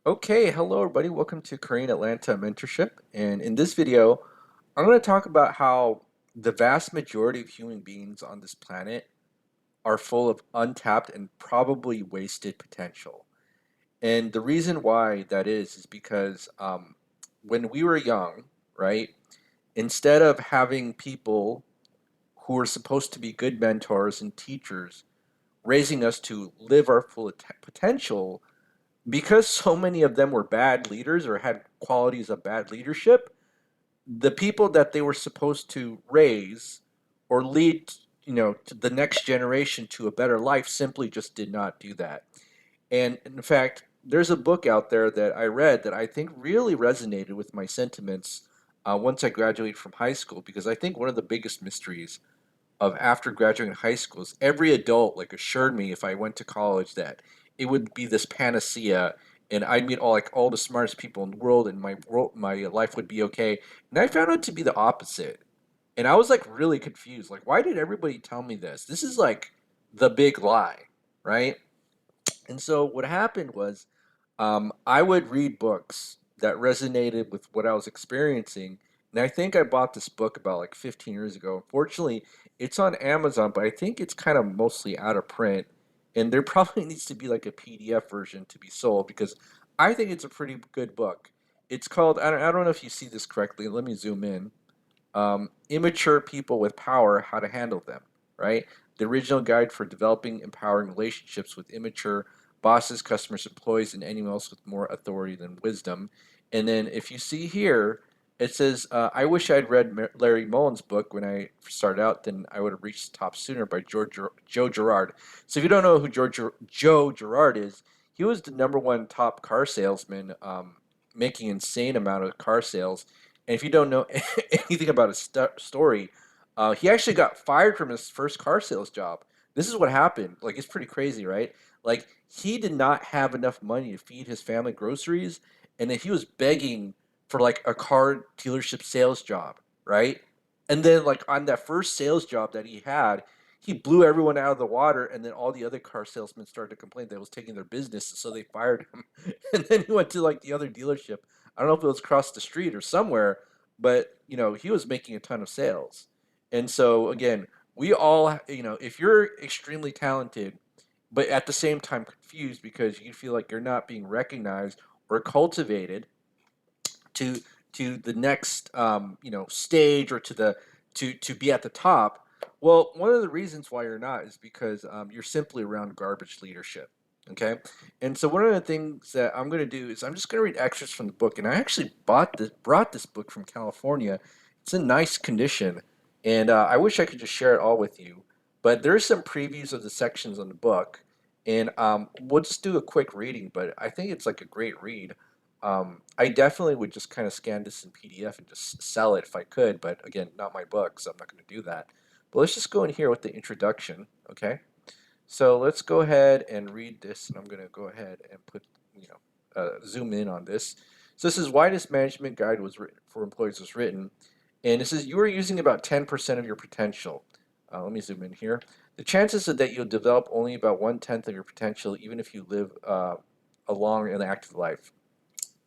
Okay, hello everybody. Welcome to Korean Atlanta Mentorship. And in this video, I'm going to talk about how the vast majority of human beings on this planet are full of untapped and probably wasted potential. And the reason why that is because when we were young, right, instead of having people who are supposed to be good mentors and teachers raising us to live our full potential, because so many of them were bad leaders or had qualities of bad leadership, the people that they were supposed to raise or lead, to the next generation to a better life simply just did not do that. And in fact, there's a book out there that I read that I think really resonated with my sentiments once I graduated from high school, because I think one of the biggest mysteries of after graduating high school is every adult like assured me if I went to college that it would be this panacea and I'd meet all the smartest people in the world and my life would be okay. And I found out to be the opposite. And I was like really confused. Like, why did everybody tell me this? This is like the big lie, right? And so what happened was, I would read books that resonated with what I was experiencing. And I think I bought this book about like 15 years ago. Unfortunately, it's on Amazon, but I think it's kind of mostly out of print. And there probably needs to be like a PDF version to be sold because I think it's a pretty good book. It's called, I don't know if you see this correctly. Let me zoom in. Immature People with Power, How to Handle Them, right? The original guide for developing empowering relationships with immature bosses, customers, employees, and anyone else with more authority than wisdom. And then if you see here, it says, I wish I'd read Larry Mullin's book when I started out, then I would have reached the top sooner by Joe Girard. So if you don't know who Joe Girard is, he was the number one top car salesman, making insane amount of car sales. And if you don't know anything about his story, he actually got fired from his first car sales job. This is what happened. Like, it's pretty crazy, right? Like, he did not have enough money to feed his family groceries, and then he was begging for like a car dealership sales job, right? And then, like, on that first sales job that he had, he blew everyone out of the water, and then all the other car salesmen started to complain that it was taking their business, so they fired him. And then he went to like the other dealership. I don't know if it was across the street or somewhere, but he was making a ton of sales. And so again, we all, if you're extremely talented, but at the same time confused because you feel like you're not being recognized or cultivated to the next stage or to be at the top. Well, one of the reasons why you're not is because you're simply around garbage leadership. Okay, and so one of the things that I'm going to do is I'm just going to read excerpts from the book, and I actually brought this book from California. It's in nice condition, and I wish I could just share it all with you. But there's some previews of the sections on the book, and we'll just do a quick reading. But I think it's like a great read. I definitely would just kind of scan this in PDF and just sell it if I could, but again, not my book, so I'm not going to do that. But let's just go in here with the introduction, okay? So let's go ahead and read this, and I'm going to go ahead and put, zoom in on this. So this is why this management guide was written for employees was written, and it says you are using about 10% of your potential. Let me zoom in here. The chances are that you'll develop only about 1/10 of your potential, even if you live a long and active life.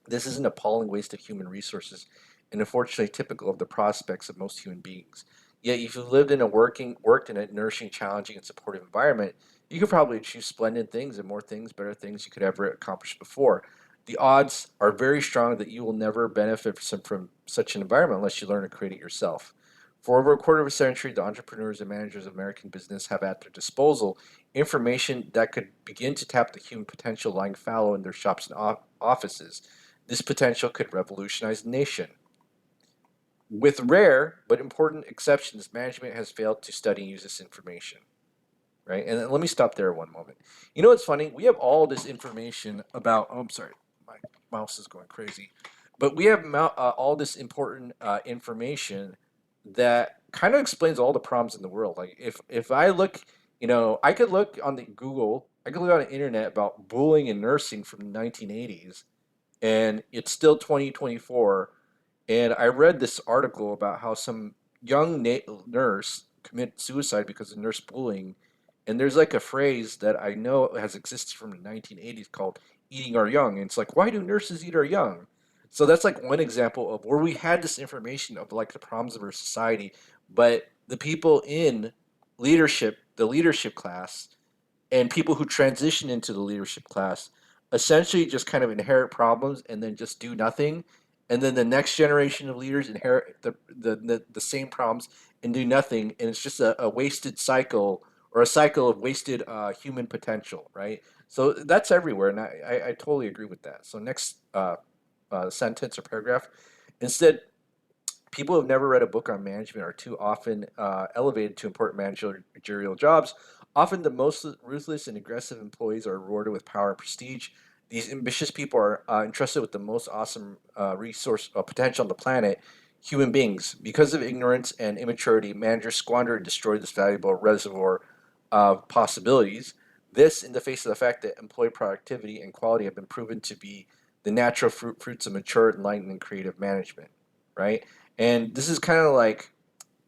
This is an appalling waste of human resources and unfortunately typical of the prospects of most human beings. Yet if you lived in worked in a nourishing, challenging, and supportive environment, you could probably achieve splendid things and more things, better things you could ever accomplish before. The odds are very strong that you will never benefit from such an environment unless you learn to create it yourself. For over a quarter of a century, the entrepreneurs and managers of American business have at their disposal information that could begin to tap the human potential lying fallow in their shops and offices. This potential could revolutionize the nation. With rare but important exceptions, management has failed to study and use this information. Right? And let me stop there one moment. You know what's funny? We have all this information about. Oh, I'm sorry, my mouse is going crazy. But we have all this important information that kind of explains all the problems in the world. Like if I look, I could look on the Google, I could look on the internet about bullying and nursing from the 1980s, and it's still 2024. And I read this article about how some young nurse committed suicide because of nurse bullying. And there's like a phrase that I know has existed from the 1980s called eating our young. And it's like, why do nurses eat our young? So that's like one example of where we had this information of like the problems of our society, but the people in leadership, the leadership class, and people who transition into the leadership class essentially just kind of inherit problems and then just do nothing, and then the next generation of leaders inherit the same problems and do nothing, and it's just a wasted cycle, or a cycle of wasted human potential, right? So that's everywhere, and I totally agree with that. So next sentence or paragraph. Instead, people who have never read a book on management are too often elevated to important managerial jobs. Often, the most ruthless and aggressive employees are rewarded with power and prestige. These ambitious people are entrusted with the most awesome resource potential on the planet, human beings. Because of ignorance and immaturity, managers squander and destroy this valuable reservoir of possibilities. This, in the face of the fact that employee productivity and quality have been proven to be the natural fruits of mature, enlightened, and creative management, right? And this is kind of like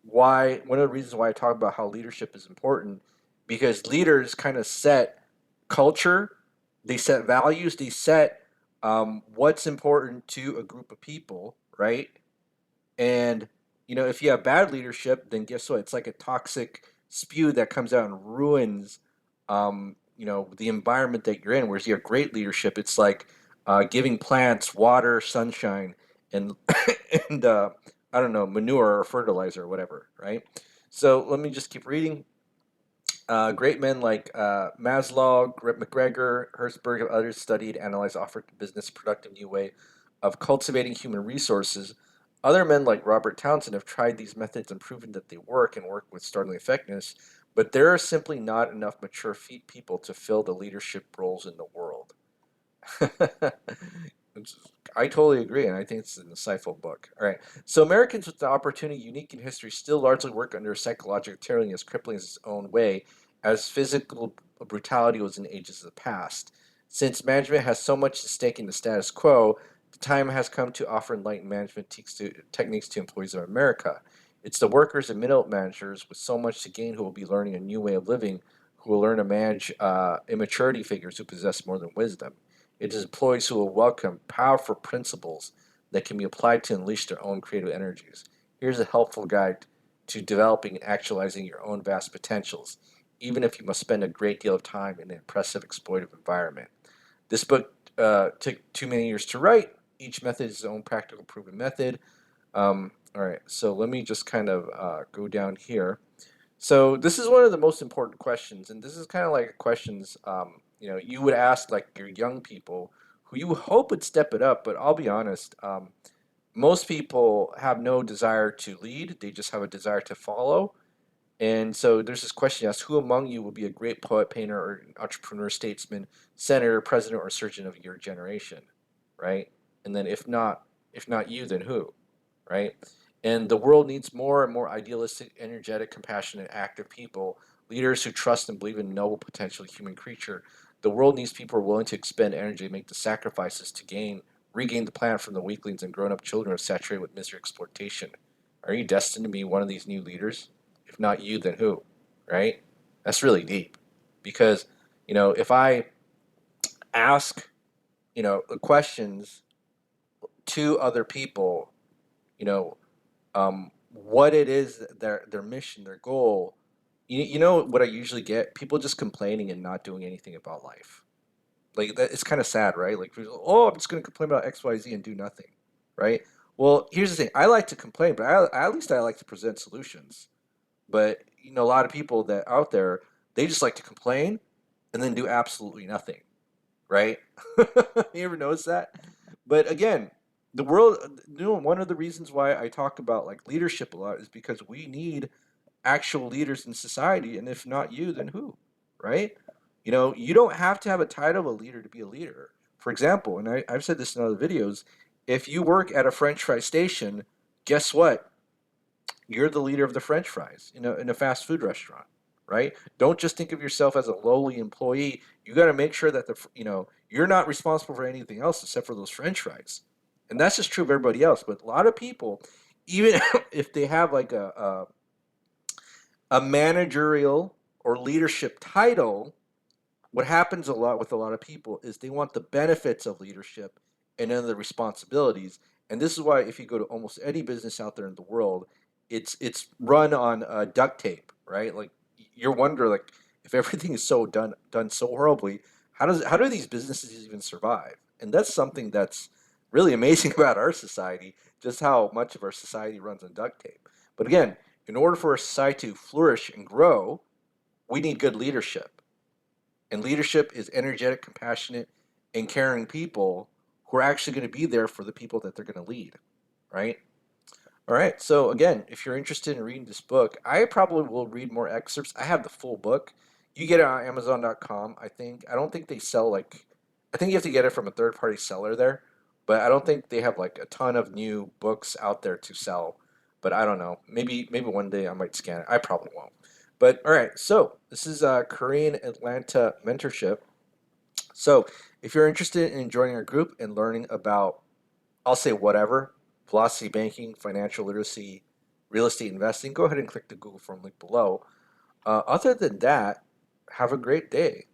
why one of the reasons why I talk about how leadership is important, because leaders kind of set culture, they set values, they set what's important to a group of people, right? And if you have bad leadership, then guess what? It's like a toxic spew that comes out and ruins, the environment that you're in. Whereas you have great leadership, it's like giving plants water, sunshine, and and I don't know, manure or fertilizer or whatever, right? So let me just keep reading. Great men like Maslow, McGregor, Herzberg, and others studied, analyzed, offered to business a productive new way of cultivating human resources. Other men like Robert Townsend have tried these methods and proven that they work and work with startling effectiveness, but there are simply not enough mature people to fill the leadership roles in the world. I totally agree, and I think it's an insightful book. All right. So Americans with the opportunity unique in history still largely work under psychological tyranny as crippling as its own way, as physical brutality was in ages of the past. Since management has so much at stake in the status quo, the time has come to offer enlightened management techniques to employees of America. It's the workers and middle managers with so much to gain who will be learning a new way of living, who will learn to manage immaturity figures who possess more than wisdom. It is employees who will welcome powerful principles that can be applied to unleash their own creative energies. Here's a helpful guide to developing and actualizing your own vast potentials, even if you must spend a great deal of time in an impressive, exploitive environment. This book took too many years to write. Each method is its own practical, proven method. All right, so let me just kind of go down here. So this is one of the most important questions, and this is kind of like questions you would ask like your young people who you hope would step it up. But I'll be honest, most people have no desire to lead; they just have a desire to follow. And so there's this question asked: Who among you will be a great poet, painter, or entrepreneur, statesman, senator, president, or surgeon of your generation, right? And then if not you, then who? Right? And the world needs more and more idealistic, energetic, compassionate, active people, leaders who trust and believe in the noble potential of the human creature. The world needs people who are willing to expend energy, make the sacrifices to regain the planet from the weaklings and grown-up children who are saturated with misery and exploitation. Are you destined to be one of these new leaders? If not you, then who? Right? That's really deep. Because, if I ask, questions to other people, you know, what it is, their mission, their goal. You know what I usually get? People just complaining and not doing anything about life. Like that, it's kind of sad, right? Like, oh, I'm just going to complain about X, Y, Z and do nothing, right? Well, here's the thing: I like to complain, but at least I like to present solutions. But a lot of people that out there, they just like to complain and then do absolutely nothing, right? You ever notice that? But again, the world, one of the reasons why I talk about like leadership a lot is because we need actual leaders in society, and if not you, then who, right? You don't have to have a title of a leader to be a leader. For example, and I've said this in other videos, if you work at a French fry station, guess what? You're the leader of the French fries in a fast food restaurant, right? Don't just think of yourself as a lowly employee. You got to make sure that you're not responsible for anything else except for those French fries, and that's just true of everybody else. But a lot of people, even if they have like a managerial or leadership title, what happens a lot with a lot of people is they want the benefits of leadership and then the responsibilities. And this is why if you go to almost any business out there in the world, it's run on duct tape, right? Like you're wondering, like if everything is so done so horribly, how do these businesses even survive? And that's something that's really amazing about our society, just how much of our society runs on duct tape. But again, in order for a society to flourish and grow, we need good leadership. And leadership is energetic, compassionate, and caring people who are actually going to be there for the people that they're going to lead, right? All right. So again, if you're interested in reading this book, I probably will read more excerpts. I have the full book. You get it on Amazon.com, I think. I don't think they sell like I think you have to get it from a third party seller there, but I don't think they have like a ton of new books out there to sell. But I don't know. Maybe one day I might scan it. I probably won't. But all right. So this is Korean Atlanta mentorship. So if you're interested in joining our group and learning about, I'll say whatever, philosophy banking, financial literacy, real estate investing, go ahead and click the Google form link below. Other than that, have a great day.